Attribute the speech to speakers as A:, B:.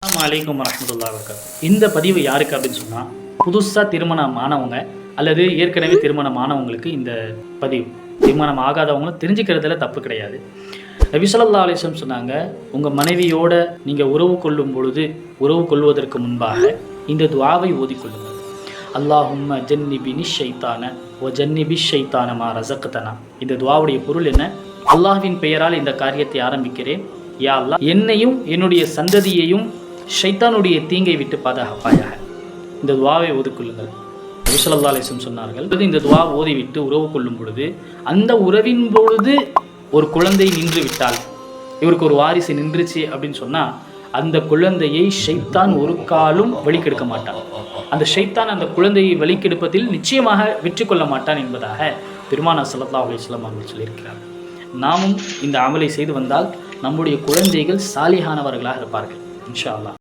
A: அஸ்ஸலாமு அலைக்கும் வரஹ்மத்துல்லாஹி வபரகாத்துஹு. இந்த பதிவு யாருக்கு அப்படின்னு சொன்னால், புதுசாக திருமணம் ஆனவங்க அல்லது ஏற்கனவே திருமணம் ஆனவங்களுக்கு இந்த பதிவு. திருமணம் ஆகாதவங்களும் தெரிஞ்சுக்கிறதுல தப்பு கிடையாது. நபி ஸல்லல்லாஹு அலைஹி வஸல்லம் சொன்னாங்க, உங்கள் மனைவியோட நீங்கள் உறவு கொள்ளும் பொழுது, உறவு கொள்வதற்கு முன்பாக இந்த துஆவை ஓதிக்கொள்ளுங்கள். அல்லாஹும்ம ஜன்னிபினி ஷைத்தான வ ஜன்னிபி ஷைத்தான மா ரஸக்தனா. இந்த துஆவுடைய பொருள் என்ன? அல்லாஹ்வின் பெயரால் இந்த காரியத்தை ஆரம்பிக்கிறேன். யா அல்லாஹ், என்னையும் என்னுடைய சந்ததியையும் ஷைத்தானுடைய தீங்கை விட்டு பாதுகாப்பாயாக. இந்த துஆவை ஓதிக்கொள்ளுங்கள். நபி ஸல்லல்லாஹு அலைஹி வஸல்லம் சொன்னார்கள், இந்த துஆ ஓதிவிட்டு உறவு கொள்ளும் பொழுது, அந்த உறவின் பொழுது ஒரு குழந்தை நின்று விட்டால், இவருக்கு ஒரு வாரிசு நின்றுச்சு அப்படின்னு சொன்னால், அந்த குழந்தையை ஷைத்தான் ஒரு காலும் வழிகெடுக்க மாட்டான். அந்த ஷைத்தான் அந்த குழந்தையை வழிகெடுப்பதில் நிச்சயமாக வெற்றி கொள்ள மாட்டான் என்பதாக பெருமானார் ஸல்லல்லாஹு அலைஹி வஸல்லம் அவர்கள் சொல்லியிருக்கிறார். நாமும் இந்த அமலை செய்து வந்தால் நம்முடைய குழந்தைகள் சாலிஹானவர்களாக இருப்பார்கள் இன்ஷா அல்லாஹ்.